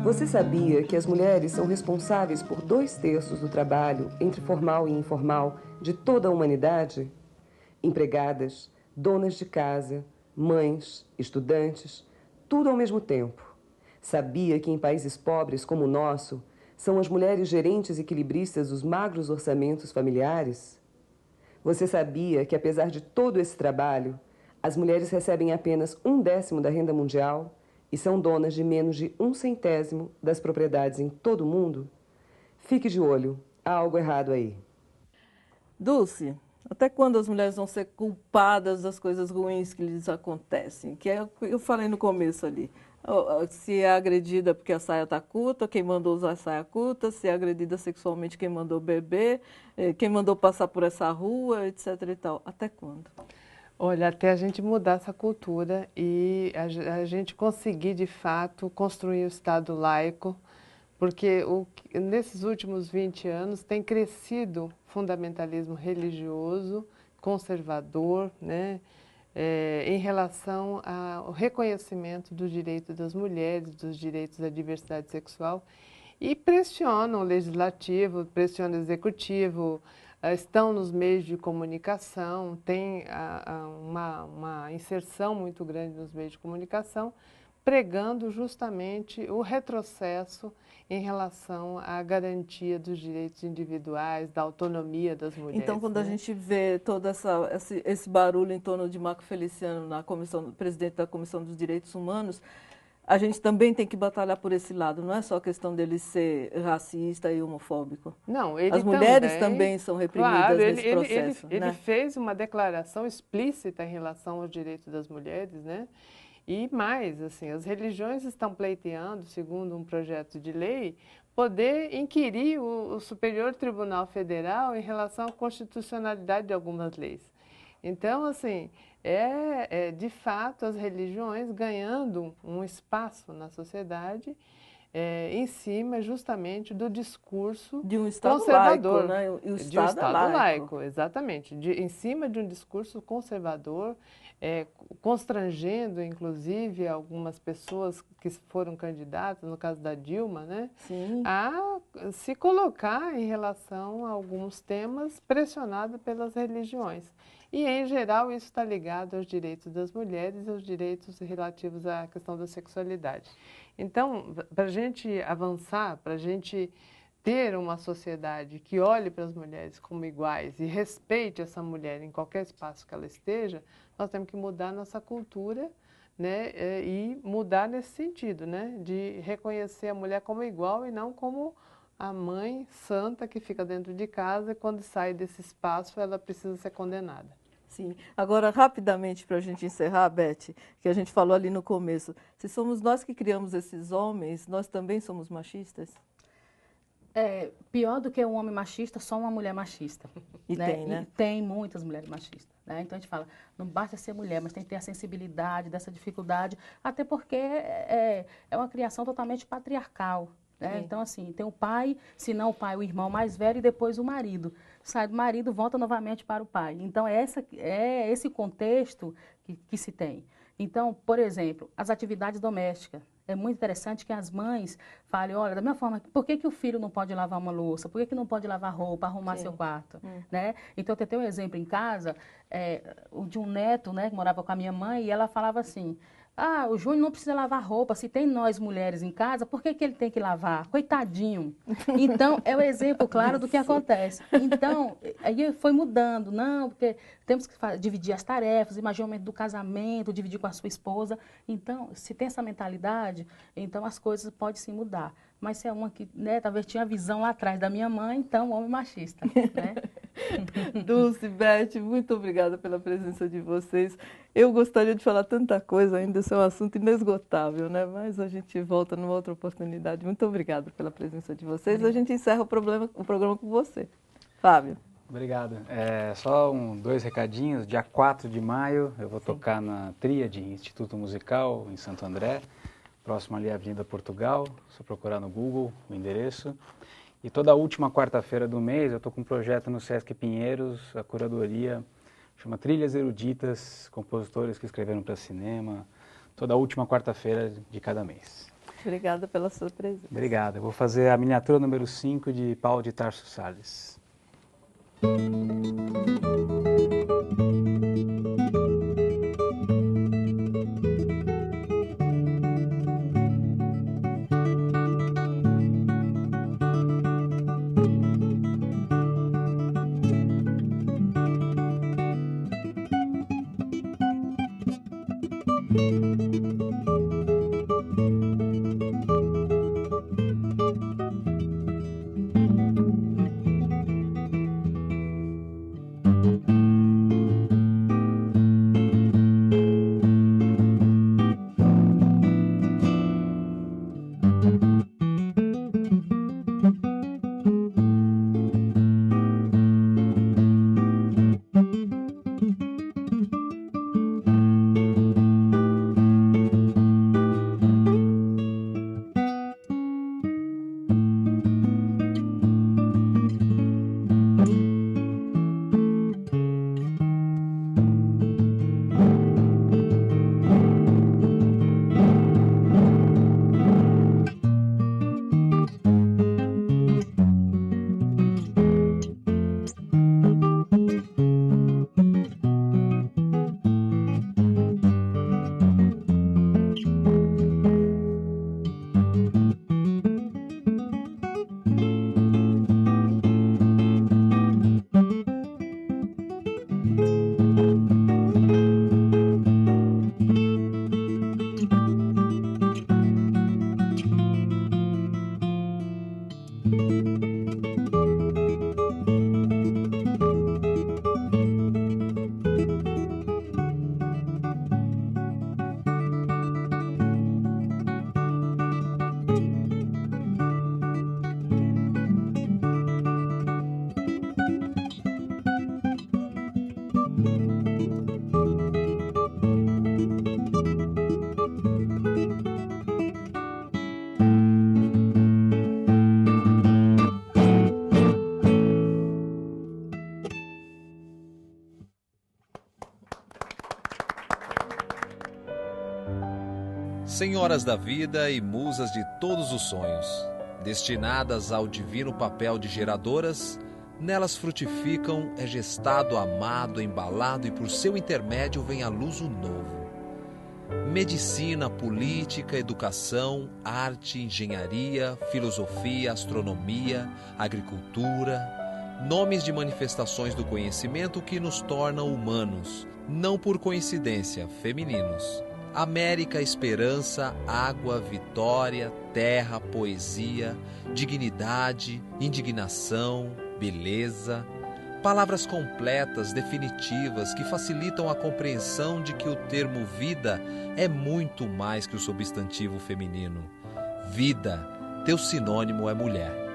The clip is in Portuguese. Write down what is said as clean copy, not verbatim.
Você sabia que as mulheres são responsáveis por 2/3 do trabalho, entre formal e informal, de toda a humanidade? Empregadas, donas de casa, mães, estudantes, tudo ao mesmo tempo. Sabia que em países pobres como o nosso, são as mulheres gerentes e equilibristas dos magros orçamentos familiares? Você sabia que, apesar de todo esse trabalho, as mulheres recebem apenas 1/10 da renda mundial e são donas de menos de 1/100 das propriedades em todo o mundo? Fique de olho, há algo errado aí. Dulce, até quando as mulheres vão ser culpadas das coisas ruins que lhes acontecem? Que é o que eu falei no começo ali. Se é agredida porque a saia está curta, quem mandou usar a saia curta, se é agredida sexualmente, quem mandou beber, quem mandou passar por essa rua, etc. e tal. Até quando? Olha, até a gente mudar essa cultura e a gente conseguir, de fato, construir o Estado laico, porque nesses últimos 20 anos tem crescido o fundamentalismo religioso, conservador, né, em relação ao reconhecimento do direito das mulheres, dos direitos da diversidade sexual, e pressionam o legislativo, pressionam o executivo, estão nos meios de comunicação, tem uma inserção muito grande nos meios de comunicação, pregando justamente o retrocesso em relação à garantia dos direitos individuais, da autonomia das mulheres. Então, quando né? a gente vê todo esse barulho em torno de Marco Feliciano, presidente da Comissão dos Direitos Humanos, a gente também tem que batalhar por esse lado, não é só a questão dele ser racista e homofóbico. Não, ele As mulheres também são reprimidas claro, nesse processo. Ele fez uma declaração explícita em relação aos direitos das mulheres, né? E mais, assim, as religiões estão pleiteando, segundo um projeto de lei, poder inquirir o Superior Tribunal Federal em relação à constitucionalidade de algumas leis. Então, assim, de fato as religiões ganhando um espaço na sociedade em cima justamente do discurso de um Estado conservador. laico, né? De um Estado laico, exatamente. Em cima de um discurso conservador, constrangendo, inclusive, algumas pessoas que foram candidatas, no caso da Dilma, né? Sim. A se colocar em relação a alguns temas pressionada pelas religiões. E, em geral, isso está ligado aos direitos das mulheres e aos direitos relativos à questão da sexualidade. Então, para a gente avançar, para a gente ter uma sociedade que olhe para as mulheres como iguais e respeite essa mulher em qualquer espaço que ela esteja, nós temos que mudar nossa cultura, né, e mudar nesse sentido, né, de reconhecer a mulher como igual e não como a mãe santa que fica dentro de casa e quando sai desse espaço ela precisa ser condenada. Sim. Agora, rapidamente, para a gente encerrar, Beth, que a gente falou ali no começo, se somos nós que criamos esses homens, nós também somos machistas? Pior do que um homem machista, só uma mulher machista. E né? tem, né? E tem muitas mulheres machistas. Né? Então a gente fala, não basta ser mulher, mas tem que ter a sensibilidade dessa dificuldade, até porque é uma criação totalmente patriarcal. Né? Então, assim, tem o pai, se não o pai, o irmão mais velho e depois o marido. Sai do marido, volta novamente para o pai. Então, é esse contexto que se tem. Então, por exemplo, as atividades domésticas. É muito interessante que as mães falem, olha, da mesma forma, por que o filho não pode lavar uma louça? Por que não pode lavar roupa, arrumar seu quarto? Né? Então, eu tenho um exemplo em casa de um neto, né, que morava com a minha mãe, e ela falava assim, o Júnior não precisa lavar roupa, se tem nós mulheres em casa, por que ele tem que lavar? Coitadinho. Então, é o exemplo claro do que acontece. Então, aí foi mudando, não, porque temos que dividir as tarefas, imagina o momento do casamento, dividir com a sua esposa. Então, se tem essa mentalidade, então as coisas podem se mudar. Mas se é uma que, né, talvez tinha a visão lá atrás da minha mãe, então, homem machista, né? Dulce, Beth, muito obrigada pela presença de vocês. Eu gostaria de falar tanta coisa ainda, esse é um assunto inesgotável, né? Mas a gente volta numa outra oportunidade. Muito obrigada pela presença de vocês. A gente encerra o programa com você. Fábio. Obrigado. Só 2 recadinhos. Dia 4 de maio eu vou tocar na Tríade Instituto Musical, em Santo André, próximo ali à Avenida Portugal. Só procurar no Google o endereço. E toda a última quarta-feira do mês eu estou com um projeto no Sesc Pinheiros, a curadoria chama Trilhas Eruditas, compositores que escreveram para cinema, toda última quarta-feira de cada mês. Obrigada pela sua presença. Obrigado. Eu vou fazer a miniatura número 5 de Paulo de Tarso Salles. Senhoras da vida e musas de todos os sonhos, destinadas ao divino papel de geradoras, nelas frutificam, é gestado, amado, embalado e por seu intermédio vem à luz o novo. Medicina, política, educação, arte, engenharia, filosofia, astronomia, agricultura, nomes de manifestações do conhecimento que nos tornam humanos, não por coincidência, femininos. América, esperança, água, vitória, terra, poesia, dignidade, indignação, beleza. Palavras completas, definitivas, que facilitam a compreensão de que o termo vida é muito mais que o substantivo feminino. Vida, teu sinônimo é mulher.